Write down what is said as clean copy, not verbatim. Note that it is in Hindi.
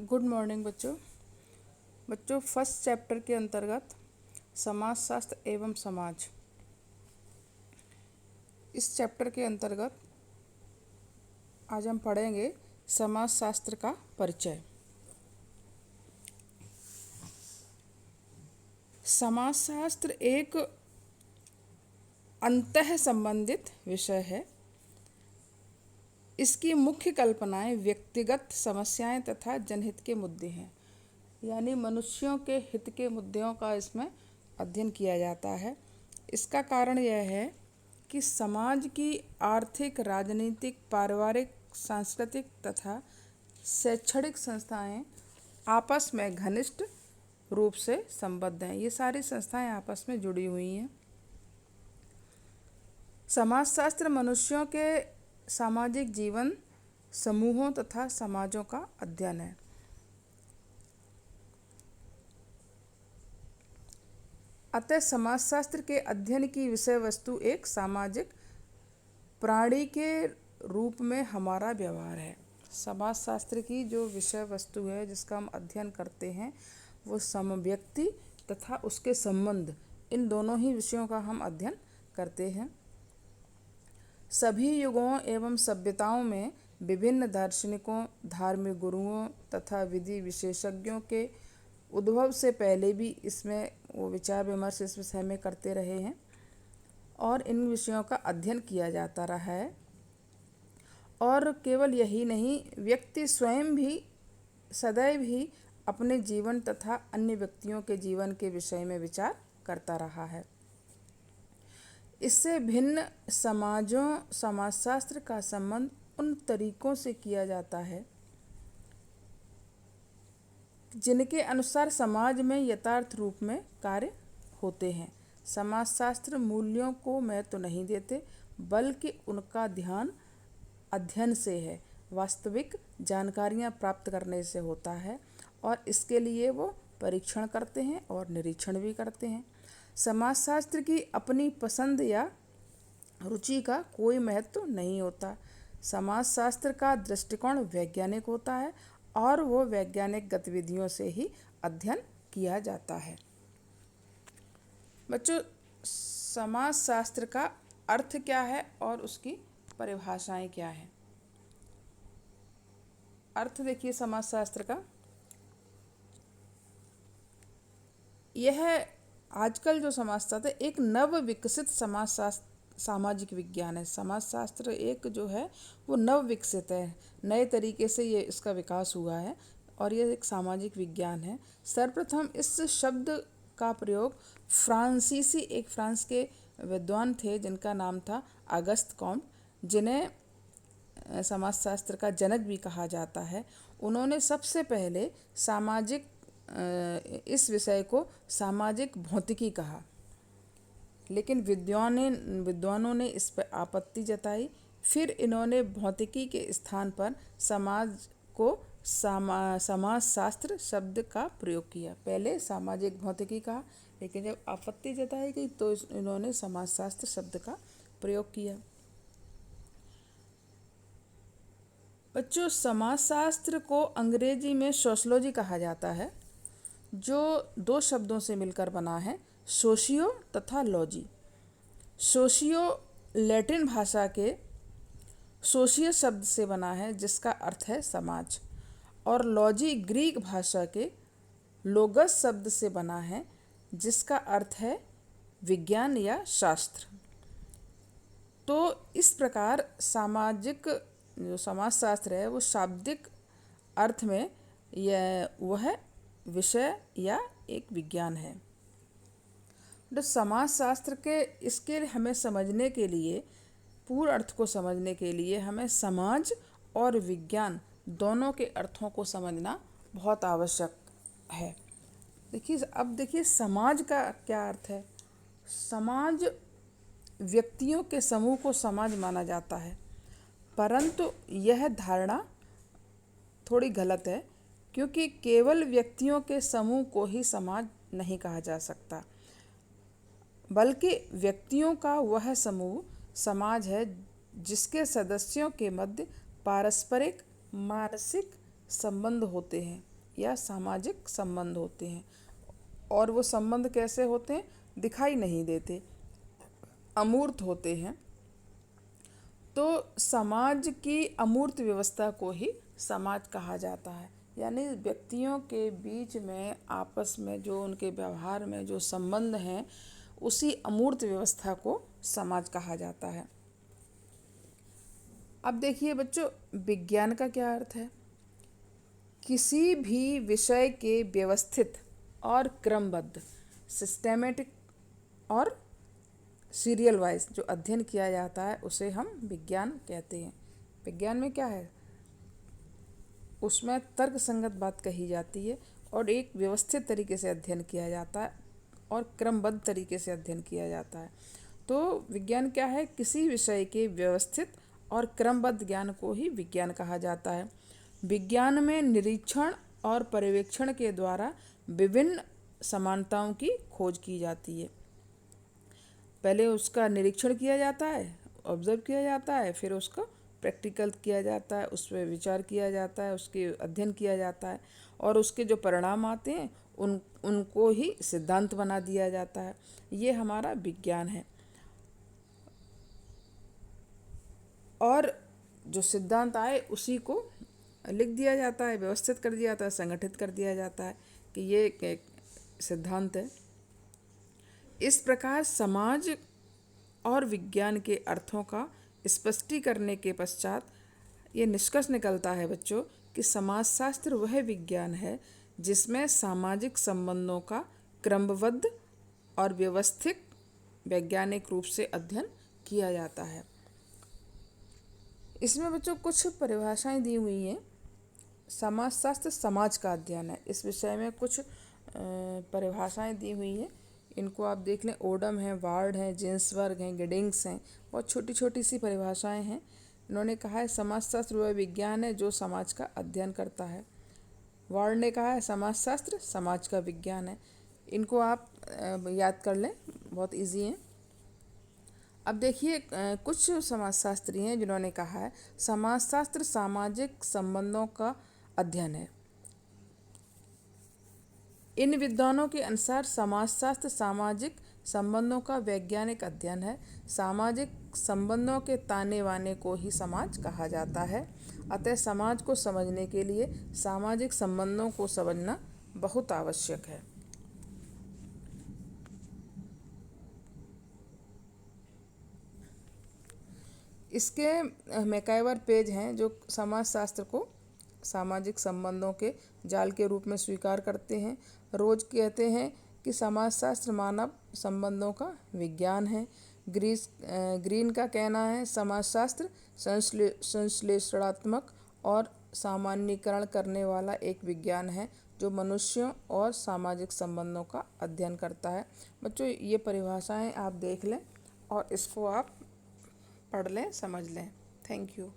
गुड मॉर्निंग बच्चों फर्स्ट चैप्टर के अंतर्गत समाजशास्त्र एवं समाज, इस चैप्टर के अंतर्गत आज हम पढ़ेंगे समाजशास्त्र का परिचय। समाजशास्त्र एक अंतः संबंधित विषय है। इसकी मुख्य कल्पनाएं व्यक्तिगत समस्याएं तथा जनहित के मुद्दे हैं, यानी मनुष्यों के हित के मुद्दों का इसमें अध्ययन किया जाता है। इसका कारण यह है कि समाज की आर्थिक, राजनीतिक, पारिवारिक, सांस्कृतिक तथा शैक्षणिक संस्थाएं आपस में घनिष्ठ रूप से संबद्ध हैं। ये सारी संस्थाएं आपस में जुड़ी हुई हैं। समाजशास्त्र मनुष्यों के सामाजिक जीवन, समूहों तथा समाजों का अध्ययन है। अतः समाजशास्त्र के अध्ययन की विषय वस्तु एक सामाजिक प्राणी के रूप में हमारा व्यवहार है। समाजशास्त्र की जो विषय वस्तु है जिसका हम अध्ययन करते हैं वो समव्यक्ति तथा उसके संबंध, इन दोनों ही विषयों का हम अध्ययन करते हैं। सभी युगों एवं सभ्यताओं में विभिन्न दार्शनिकों, धार्मिक गुरुओं तथा विधि विशेषज्ञों के उद्भव से पहले भी इसमें वो विचार विमर्श इस विषय में करते रहे हैं और इन विषयों का अध्ययन किया जाता रहा है। और केवल यही नहीं, व्यक्ति स्वयं भी सदैव ही अपने जीवन तथा अन्य व्यक्तियों के जीवन के विषय में विचार करता रहा है। इससे भिन्न समाजों समाजशास्त्र का संबंध उन तरीकों से किया जाता है जिनके अनुसार समाज में यथार्थ रूप में कार्य होते हैं। समाजशास्त्र मूल्यों को महत्व नहीं देते, बल्कि उनका ध्यान अध्ययन से है, वास्तविक जानकारियां प्राप्त करने से होता है और इसके लिए वो परीक्षण करते हैं और निरीक्षण भी करते हैं। समाजशास्त्र की अपनी पसंद या रुचि का कोई महत्व नहीं होता। समाजशास्त्र का दृष्टिकोण वैज्ञानिक होता है और वो वैज्ञानिक गतिविधियों से ही अध्ययन किया जाता है। बच्चों, समाजशास्त्र का अर्थ क्या है और उसकी परिभाषाएं क्या हैं? अर्थ देखिए समाजशास्त्र का, यह आजकल जो समाजशास्त्र एक नव विकसित सामाजिक विज्ञान है। समाजशास्त्र एक जो है वो नव विकसित है, नए तरीके से ये इसका विकास हुआ है और ये एक सामाजिक विज्ञान है। सर्वप्रथम इस शब्द का प्रयोग एक फ्रांस के विद्वान थे जिनका नाम था अगस्त कॉम्ट, जिन्हें समाजशास्त्र का जनक भी कहा जाता है। उन्होंने सबसे पहले इस विषय को सामाजिक भौतिकी कहा, लेकिन विद्वानों ने इस पर आपत्ति जताई। फिर इन्होंने भौतिकी के स्थान पर समाज को समाजशास्त्र शब्द का प्रयोग किया। पहले सामाजिक भौतिकी कहा, लेकिन जब आपत्ति जताई गई तो इन्होंने समाजशास्त्र शब्द का प्रयोग किया। बच्चों, समाजशास्त्र को अंग्रेजी में सोशियोलॉजी कहा जाता है, जो दो शब्दों से मिलकर बना है, सोशियो तथा लॉजी। सोशियो लैटिन भाषा के सोशियस शब्द से बना है जिसका अर्थ है समाज, और लॉजी ग्रीक भाषा के लोगस शब्द से बना है जिसका अर्थ है विज्ञान या शास्त्र। तो इस प्रकार जो समाजशास्त्र है वो शाब्दिक अर्थ में वह विषय या एक विज्ञान है। तो समाजशास्त्र के इसके हमें समझने के लिए, पूर्ण अर्थ को समझने के लिए हमें समाज और विज्ञान दोनों के अर्थों को समझना बहुत आवश्यक है। देखिए समाज का क्या अर्थ है। समाज व्यक्तियों के समूह को समाज माना जाता है, परंतु यह धारणा थोड़ी गलत है, क्योंकि केवल व्यक्तियों के समूह को ही समाज नहीं कहा जा सकता, बल्कि व्यक्तियों का वह समूह समाज है जिसके सदस्यों के मध्य पारस्परिक मानसिक संबंध होते हैं। या सामाजिक संबंध होते हैं। और वो संबंध कैसे होते हैं? दिखाई नहीं देते, अमूर्त होते हैं। तो समाज की अमूर्त व्यवस्था को ही समाज कहा जाता है। यानी व्यक्तियों के बीच में आपस में जो उनके व्यवहार में जो संबंध हैं, उसी अमूर्त व्यवस्था को समाज कहा जाता है। अब देखिए बच्चों, विज्ञान का क्या अर्थ है? किसी भी विषय के व्यवस्थित और क्रमबद्ध, सिस्टेमेटिक और सीरियल वाइज जो अध्ययन किया जाता है उसे हम विज्ञान कहते हैं। विज्ञान में क्या है? उसमें तर्क संगत बात कही जाती है और एक व्यवस्थित तरीके से अध्ययन किया जाता है और क्रमबद्ध तरीके से अध्ययन किया जाता है। तो विज्ञान क्या है? किसी विषय के व्यवस्थित और क्रमबद्ध ज्ञान को ही विज्ञान कहा जाता है। विज्ञान में निरीक्षण और पर्यवेक्षण के द्वारा विभिन्न समानताओं की खोज की जाती है। पहले उसका निरीक्षण किया जाता है, ऑब्जर्व किया जाता है, फिर उसका प्रैक्टिकल किया जाता है, उस पर विचार किया जाता है, उसके अध्ययन किया जाता है और उसके जो परिणाम आते हैं उनको ही सिद्धांत बना दिया जाता है। ये हमारा विज्ञान है। और जो सिद्धांत आए उसी को लिख दिया जाता है, व्यवस्थित कर दिया जाता है, संगठित कर दिया जाता है कि ये एक सिद्धांत है। इस प्रकार समाज और विज्ञान के अर्थों का स्पष्टीकरण करने के पश्चात ये निष्कर्ष निकलता है बच्चों कि समाजशास्त्र वह विज्ञान है जिसमें सामाजिक संबंधों का क्रमबद्ध और व्यवस्थित वैज्ञानिक रूप से अध्ययन किया जाता है। इसमें बच्चों कुछ परिभाषाएं दी हुई हैं। समाजशास्त्र समाज का अध्ययन है, इस विषय में कुछ परिभाषाएं दी हुई हैं। इनको आप देख लें। ओडम है, वार्ड है, जिन्सबर्ग हैं, गिडिंग्स हैं। बहुत छोटी छोटी सी परिभाषाएं हैं। इन्होंने कहा है समाजशास्त्र वह विज्ञान है जो समाज का अध्ययन करता है। वार्ड ने कहा है समाजशास्त्र समाज का विज्ञान है। इनको आप याद कर लें, बहुत इजी हैं। अब देखिए कुछ समाजशास्त्री हैं जिन्होंने कहा है समाजशास्त्र सामाजिक संबंधों का अध्ययन है। इन विद्वानों के अनुसार समाजशास्त्र सामाजिक संबंधों का वैज्ञानिक अध्ययन है। सामाजिक संबंधों के ताने बाने को ही समाज कहा जाता है। अतः समाज को समझने के लिए सामाजिक संबंधों को समझना बहुत आवश्यक है। इसके मैकाइवर पेज हैं जो समाजशास्त्र को सामाजिक संबंधों के जाल के रूप में स्वीकार करते हैं। रोज कहते हैं कि समाजशास्त्र मानव संबंधों का विज्ञान है। ग्रीन का कहना है समाजशास्त्र संश्लेषणात्मक और सामान्यीकरण करने वाला एक विज्ञान है जो मनुष्यों और सामाजिक संबंधों का अध्ययन करता है। बच्चों ये परिभाषाएं आप देख लें और इसको आप पढ़ लें, समझ लें। Thank you.